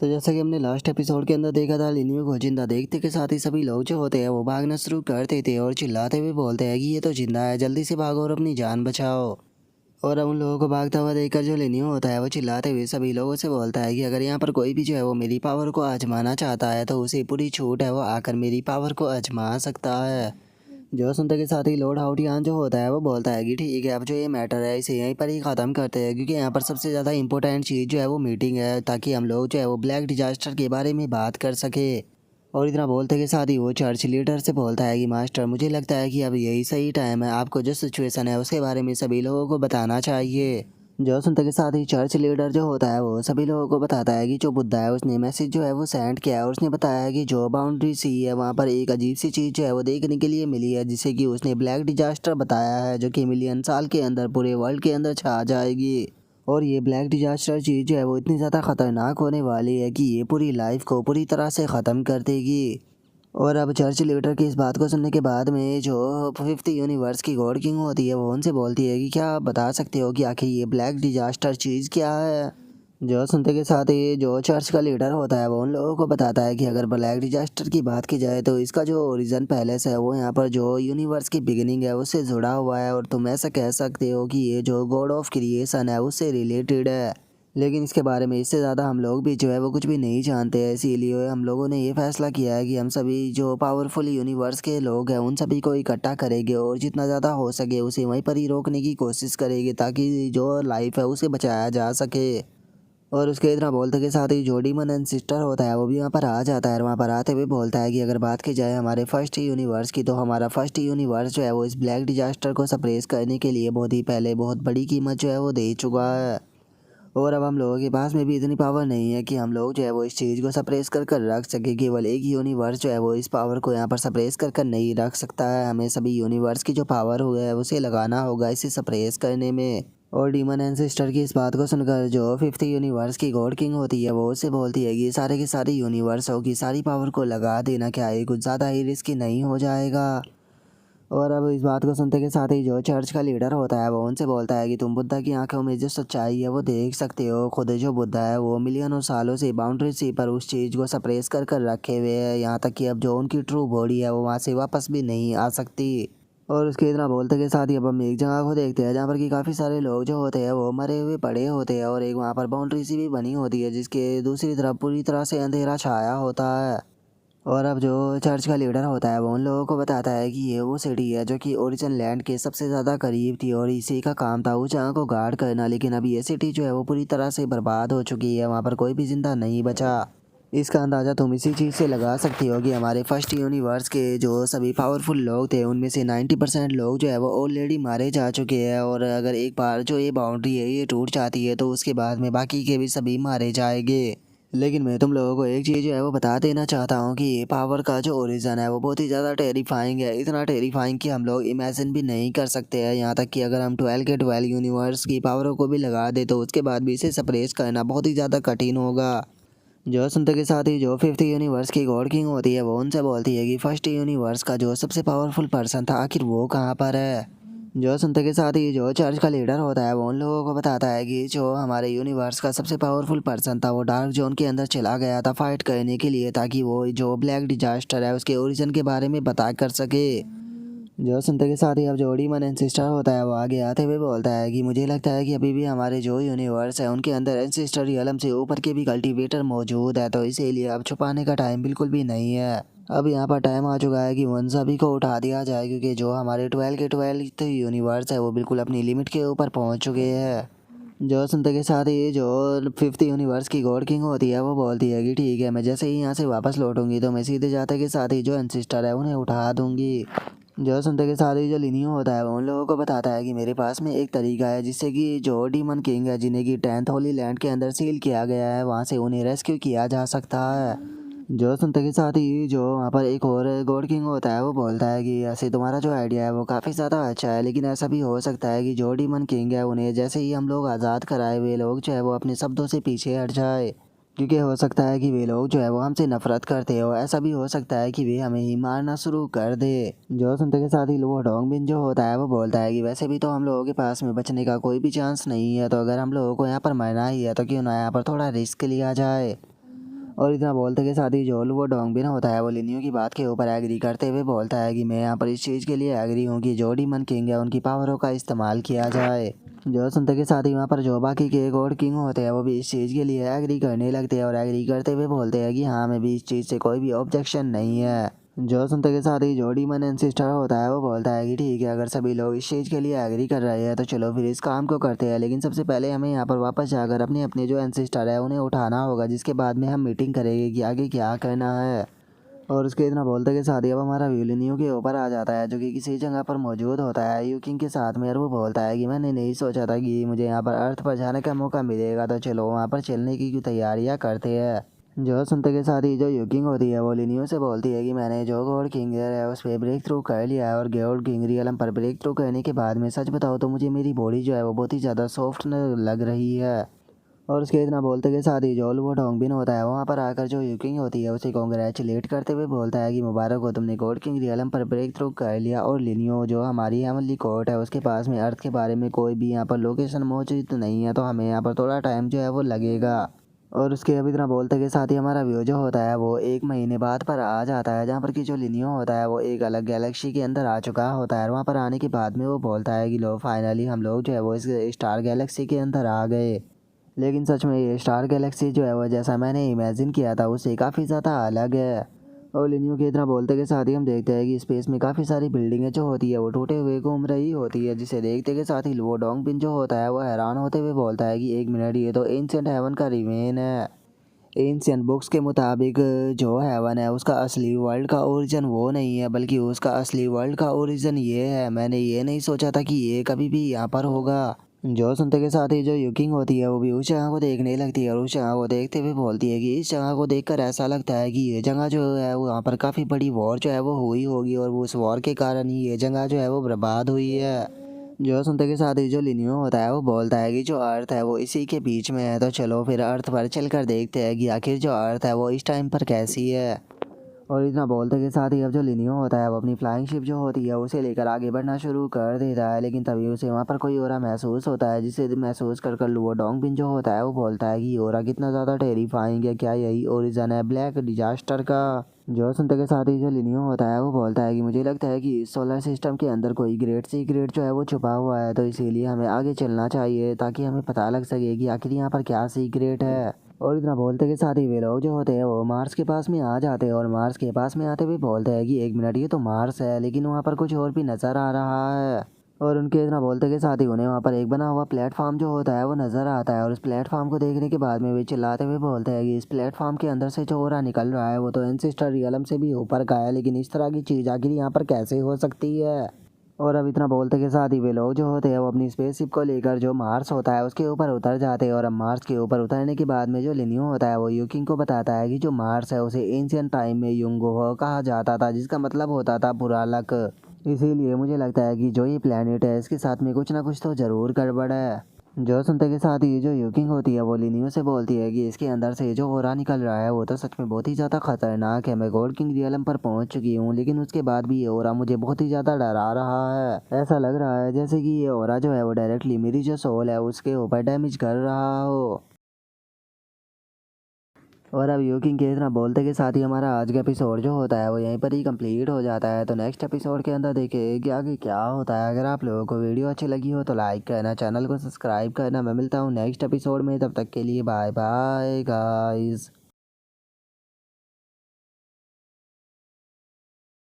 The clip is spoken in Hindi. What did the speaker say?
तो जैसा कि हमने लास्ट एपिसोड के अंदर देखा था, लिनियो को जिंदा देखते के साथ ही सभी लोग जो होते हैं वो भागना शुरू करते थे और चिल्लाते हुए बोलते हैं कि ये तो जिंदा है, जल्दी से भागो और अपनी जान बचाओ। और अब उन लोगों को भागता हुआ देखकर जो लिनियो होता है वो चिल्लाते हुए सभी लोगों से बोलता है कि अगर यहाँ पर कोई भी जो है वो मेरी पावर को आजमाना चाहता है तो उसे पूरी छूट है, वो आकर मेरी पावर को आजमा सकता है। जो सुनते के साथ ही लॉर्ड हाउटियान जो होता है वो बोलता है कि ठीक है, अब जो ये मैटर है इसे यहीं पर ही ख़त्म करते हैं, क्योंकि यहाँ पर सबसे ज़्यादा इंपॉर्टेंट चीज़ जो है वो मीटिंग है, ताकि हम लोग जो है वो ब्लैक डिजास्टर के बारे में बात कर सके। और इतना बोलते के साथ ही वो चर्च लीडर से बोलता है कि मास्टर, मुझे लगता है कि अब यही सही टाइम है, आपको जो सिचुएशन है उसके बारे में सभी लोगों को बताना चाहिए। जो सुनते के साथ ही चर्च लीडर जो होता है वो सभी लोगों को बताता है कि जो बुद्धा है उसने मैसेज जो है वो सेंड किया है, और उसने बताया है कि जो बाउंड्री सी है वहाँ पर एक अजीब सी चीज़ जो है वो देखने के लिए मिली है, जिसे कि उसने ब्लैक डिजास्टर बताया है, जो कि मिलियन साल के अंदर पूरे वर्ल्ड के अंदर छा जाएगी। और ये ब्लैक डिजास्टर चीज़ जो है वो इतनी ज़्यादा ख़तरनाक होने वाली है कि ये पूरी लाइफ को पूरी तरह से ख़त्म कर देगी। और अब चर्च लीडर की इस बात को सुनने के बाद में जो फिफ्थ यूनिवर्स की गॉड किंग होती है वो उनसे बोलती है कि क्या आप बता सकते हो कि आखिर ये ब्लैक डिजास्टर चीज़ क्या है। जो सुनते के साथ ही जो चर्च का लीडर होता है वो उन लोगों को बताता है कि अगर ब्लैक डिजास्टर की बात की जाए तो इसका जो ओरिजिन पैलेस है वो यहाँ पर जो यूनिवर्स की बिगिनिंग है उससे जुड़ा हुआ है, और तुम ऐसा कह सकते हो कि ये जो गॉड ऑफ क्रिएशन है उससे रिलेटेड है। लेकिन इसके बारे में इससे ज़्यादा हम लोग भी जो है वो कुछ भी नहीं जानते हैं, इसीलिए हम लोगों ने ये फैसला किया है कि हम सभी जो पावरफुल यूनिवर्स के लोग हैं उन सभी को इकट्ठा करेंगे और जितना ज़्यादा हो सके उसे वहीं पर ही रोकने की कोशिश करेंगे, ताकि जो लाइफ है उसे बचाया जा सके। और उसके इतना बोलते के साथ ही जो डीमन एंड सिस्टर होता है वो भी वहाँ पर आ जाता है, वहाँ पर आते हुए बोलता है कि अगर बात की जाए हमारे फर्स्ट यूनिवर्स की, तो हमारा फर्स्ट यूनिवर्स जो है वो इस ब्लैक डिजास्टर को सप्रेस करने के लिए बहुत ही पहले बहुत बड़ी कीमत जो है वो दे चुका है। और अब हम लोगों के पास में भी इतनी पावर नहीं है कि हम लोग जो है वो इस चीज़ को सप्रेस कर कर रख सके। केवल एक ही यूनिवर्स जो है वो इस पावर को यहाँ पर सप्रेस कर कर नहीं रख सकता है, हमें सभी यूनिवर्स की जो पावर हो है उसे लगाना होगा इसे सप्रेस करने में। और डीमन एंसेस्टर की इस बात को सुनकर जो फिफ्थ यूनिवर्स की गॉड किंग होती है वो उससे बोलती है कि सारे के सारे यूनिवर्सों की सारी पावर को लगा देना, क्या ये कुछ ज़्यादा ही रिस्की नहीं हो जाएगा। और अब इस बात को सुनते के साथ ही जो चर्च का लीडर होता है वो उनसे बोलता है कि तुम बुद्धा की आंखों में जो सच्चाई है वो देख सकते हो, खुद जो बुद्धा है वो मिलियनों सालों से बाउंड्री सी पर उस चीज़ को सप्रेस कर कर रखे हुए है, यहाँ तक कि अब जो उनकी ट्रू बॉडी है वो वहाँ से वापस भी नहीं आ सकती। और उसके इतना बोलते के साथ ही अब हम एक जगह को देखते हैं जहाँ पर कि काफ़ी सारे लोग जो होते हैं वो मरे हुए पड़े होते हैं, और एक वहाँ पर बाउंड्री सी भी बनी होती है जिसके दूसरी तरफ पूरी तरह से अंधेरा छाया होता है। और अब जो चर्च का लीडर होता है वो उन लोगों को बताता है कि ये वो सिटी है जो कि ओरिजिन लैंड के सबसे ज़्यादा करीब थी, और इसी का काम था उस जगह को गार्ड करना, लेकिन अब ये सिटी जो है वो पूरी तरह से बर्बाद हो चुकी है, वहाँ पर कोई भी ज़िंदा नहीं बचा। इसका अंदाज़ा तुम इसी चीज़ से लगा सकती हो कि हमारे फर्स्ट यूनिवर्स के जो सभी पावरफुल लोग थे उनमें से 90% लोग जो है वो ऑलरेडी मारे जा चुके हैं, और अगर एक बार जो ये बाउंड्री है ये टूट जाती है तो उसके बाद में बाकी के भी सभी मारे जाएंगे। लेकिन मैं तुम लोगों को एक चीज़ जो है वो बता देना चाहता हूँ कि ये पावर का जो ओरिजिन है वो बहुत ही ज़्यादा टेरिफाइंग है, इतना टेरिफाइंग कि हम लोग इमेजिन भी नहीं कर सकते हैं। यहाँ तक कि अगर हम 12 के 12 यूनिवर्स की पावरों को भी लगा दे तो उसके बाद भी इसे सप्रेस करना बहुत ही ज़्यादा कठिन होगा। जो सुनते के साथ ही जो फिफ्थ यूनिवर्स की गॉड किंग होती है वो उनसे बोलती है कि फर्स्ट यूनिवर्स का जो सबसे पावरफुल पर्सन था आखिर वो कहाँ पर है। जो सुनते के साथ ही जो चर्च का लीडर होता है वो उन लोगों को बताता है कि जो हमारे यूनिवर्स का सबसे पावरफुल पर्सन था वो डार्क जोन के अंदर चला गया था फाइट करने के लिए, ताकि वो जो ब्लैक डिजास्टर है उसके ओरिजिन के बारे में बता कर सके। जो सुनते के साथ ही अब जो डीमन एंसेस्टर होता है वो आगे आते हुए बोलता है कि मुझे लगता है कि अभी भी हमारे जो यूनिवर्स है उनके अंदर एंसेस्टर रियलम से ऊपर के भी कल्टीवेटर मौजूद है, तो इसीलिए अब छुपाने का टाइम बिल्कुल भी नहीं है। अब यहाँ पर टाइम आ चुका है कि उन सभी को उठा दिया जाए, क्योंकि जो हमारे 12 के 12 यूनिवर्स है वो बिल्कुल अपनी लिमिट के ऊपर पहुँच चुके हैं। जो सुनते के साथ ही जो फिफ्थ यूनिवर्स की गॉड किंग होती है वो बोलती है कि ठीक है, मैं जैसे ही यहाँ से वापस लौटूंगी तो मैं सीधे जाते के साथ ही जो एंसिस्टर है उन्हें उठा दूंगी। जो सुनते के साथ ही जो लिनियो होता है वो उन लोगों को बताता है कि मेरे पास में एक तरीका है जिससे कि जो डीमन किंग है जिन्हें कि 10th होली लैंड के अंदर सील किया गया है वहाँ से उन्हें रेस्क्यू किया जा सकता है। जो सुनते के साथ ही जो वहाँ पर एक और गॉड किंग होता है वो बोलता है कि ऐसे तुम्हारा जो आइडिया है वो काफ़ी ज़्यादा अच्छा है, लेकिन ऐसा भी हो सकता है कि जो डीमन किंग है उन्हें जैसे ही हम लोग आज़ाद कराए हुए लोग जो है वो अपने शब्दों से पीछे हट जाए, क्योंकि हो सकता है कि वे लोग जो है वो हमसे नफरत करते हो, ऐसा भी हो सकता है कि वे हमें ही मारना शुरू कर दे। जो सुनते के साथ ही वो डोंगबिन जो होता है वो बोलता है कि वैसे भी तो हम लोगों के पास में बचने का कोई भी चांस नहीं है, तो अगर हम लोगों को यहाँ पर मरना ही है तो क्यों ना यहाँ पर थोड़ा रिस्क लिया जाए। और इतना बोलते के साथ ही जोल वो डोंगबिन होता है वो लिनियो की बात के ऊपर एग्री करते हुए बोलता है कि मैं यहाँ पर इस चीज़ के लिए एग्री हूँ कि जो डीमन किंग है उनकी पावरों का इस्तेमाल किया जाए। जो सुनते के साथ ही वहाँ पर जो बाकी के गॉड किंग होते हैं वो भी इस चीज़ के लिए एग्री करने लगते हैं और एग्री करते हुए बोलते हैं कि हाँ मैं भी इस चीज़ से कोई भी ऑब्जेक्शन नहीं है। जो सुनते के साथ ही जो डीमन एंसिस्टर होता है वो बोलता है कि ठीक है, अगर सभी लोग इस चीज़ के लिए एग्री कर रहे हैं तो चलो फिर इस काम को करते हैं, लेकिन सबसे पहले हमें यहाँ पर वापस जाकर अपने अपने जो एंसिस्टर है उन्हें उठाना होगा, जिसके बाद में हम मीटिंग करेंगे कि आगे क्या करना है। और उसके इतना बोलते के साथ ही अब हमारा विलिनियो के ऊपर आ जाता है जो कि किसी जगह पर मौजूद होता है यूकिंग के साथ में, और वो बोलता है कि मैंने नहीं सोचा था कि मुझे यहाँ पर अर्थ पर जाने का मौका मिलेगा, तो चलो वहाँ पर चलने की तैयारियाँ करते हैं। जो सुनते के साथ ही जो यूकिंग होती है वो लिनियो से बोलती है कि मैंने जो गॉड किंग है उस पर ब्रेक थ्रू कर लिया है, और गॉड किंग रियलम पर ब्रेक थ्रू करने के बाद में सच बताओ तो मुझे मेरी बॉडी जो है वो बहुत ही ज़्यादा सॉफ्ट लग रही है। और उसके इतना बोलते के साथ ही जो वो डोंगबिन होता है वहाँ पर आकर जो यूकिंग होती है उसे कॉन्ग्रेचुलेट करते हुए बोलता है कि मुबारक हो, तुमने गॉड किंग रियलम पर ब्रेक थ्रू कर लिया, और लिनियो जो हमारी अमली कोर्ट है उसके पास में अर्थ के बारे में कोई भी यहाँ पर लोकेशन मौजूद नहीं है, तो हमें यहाँ पर थोड़ा टाइम जो है वो लगेगा। और उसके अब इतना बोलते के साथ ही हमारा व्यू जो होता है वो 1 महीने बाद पर आ जाता है, जहाँ पर कि जो लिनियो होता है वो एक अलग गैलेक्सी के अंदर आ चुका होता है। और वहाँ पर आने के बाद में वो बोलता है कि लो फाइनली हम लोग जो है वो इस स्टार गैलेक्सी के अंदर आ गए। लेकिन सच में ये स्टार गैलेक्सी जो है वो जैसा मैंने इमेजिन किया था उससे काफ़ी ज़्यादा अलग है। और लिनियो के इतना बोलते के साथ ही हम देखते हैं कि स्पेस में काफ़ी सारी बिल्डिंगें जो होती है वो टूटे हुए घूम रही होती है, जिसे देखते के साथ ही वो डोंगबिन जो होता है वो हैरान होते हुए बोलता है कि 1 मिनट, ये तो एंशिएंट हेवन का रिमेन है। एंशिएंट बुक्स के मुताबिक जो हेवन है उसका असली वर्ल्ड का ओरिजिन वो नहीं है, बल्कि उसका असली वर्ल्ड का ओरिजिन ये है। मैंने ये नहीं सोचा था कि ये कभी भी यहाँ पर होगा। जो सुनते के साथ ही जो यूकिंग होती है वो भी उस जगह को देखने लगती है, और उस जगह को देखते हुए बोलती है कि इस जगह को देखकर ऐसा लगता है कि ये जगह जो है वो वहाँ पर काफ़ी बड़ी वॉर जो है वो हुई होगी, और वो उस वॉर के कारण ही ये जगह जो है वो बर्बाद हुई है। जो सुनते के साथ ही जो लिनियो होता है वो बोलता है कि जो अर्थ है वो इसी के बीच में है, तो चलो फिर अर्थ पर चल कर देखते हैं कि आखिर जो अर्थ है वो इस टाइम पर कैसी है। और इतना बोलते के साथ ही अब जो लिनियो होता है वो अपनी फ्लाइंग शिप जो होती है उसे लेकर आगे बढ़ना शुरू कर देता है, लेकिन तभी उसे वहाँ पर कोई ओरा महसूस होता है, जिसे महसूस कर लुओ डोंगबिन जो होता है वो बोलता है कि ओरा कितना ज़्यादा टेरिफाइंग है, क्या यही ओरिजिन है ब्लैक डिजास्टर का। जो सुनते के साथ ही जो लिनियो होता है वो बोलता है कि मुझे लगता है कि इस सोलर सिस्टम के अंदर कोई ग्रेट सीक्रेट जो है वो छुपा हुआ है, तो इसीलिए हमें आगे चलना चाहिए ताकि हमें पता लग सके कि आखिर यहाँ पर क्या सीक्रेट है। और इतना बोलते के साथ ही वे लोग जो होते हैं वो मार्स के पास में आ जाते हैं, और मार्स के पास में आते हुए बोलते हैं कि 1 मिनट, ये तो मार्स है लेकिन वहाँ पर कुछ और भी नज़र आ रहा है। और उनके इतना बोलते के साथ ही उन्हें वहाँ पर एक बना हुआ प्लेटफॉर्म जो होता है वो नज़र आता है, और उस प्लेटफॉर्म को देखने के बाद में वे चिल्लाते हुए बोलते हैं कि इस प्लेटफॉर्म के अंदर से जो हो रहा निकल रहा है वो तो एंसेस्टर रियलम से भी ऊपर का है, लेकिन इस तरह की चीज़ आखिर यहाँ पर कैसे हो सकती है। और अब इतना बोलते के साथ ही वे लोग जो होते हैं वो अपनी स्पेसशिप को लेकर जो मार्स होता है उसके ऊपर उतर जाते हैं, और अब मार्स के ऊपर उतरने के बाद में जो लिनियो होता है वो यूकिंग को बताता है कि जो मार्स है उसे एंशियंट टाइम में युंगो कहा जाता था, जिसका मतलब होता था बुरा लक। इसीलिए मुझे लगता है कि जो ये प्लेनेट है इसके साथ में कुछ ना कुछ तो ज़रूर गड़बड़ है। जो सुनते के साथ ही जो यूकिंग होती है वो लिनियो से बोलती है कि इसके अंदर से जो ओरा निकल रहा है वो तो सच में बहुत ही ज़्यादा खतरनाक है। मैं गॉड किंग रियलम पर पहुंच चुकी हूँ, लेकिन उसके बाद भी ये ओरा मुझे बहुत ही ज़्यादा डरा रहा है। ऐसा लग रहा है जैसे कि ये ओरा जो है वो डायरेक्टली मेरी जो सोल है उसके ऊपर डैमेज कर रहा हो। और अब यूकिंग के इतना बोलते के साथ ही हमारा आज का एपिसोड जो होता है वो यहीं पर ही कंप्लीट हो जाता है। तो नेक्स्ट एपिसोड के अंदर देखें कि आगे क्या होता है। अगर आप लोगों को वीडियो अच्छी लगी हो तो लाइक करना, चैनल को सब्सक्राइब करना। मैं मिलता हूँ नेक्स्ट एपिसोड में, तब तक के लिए बाय बाय गाइस।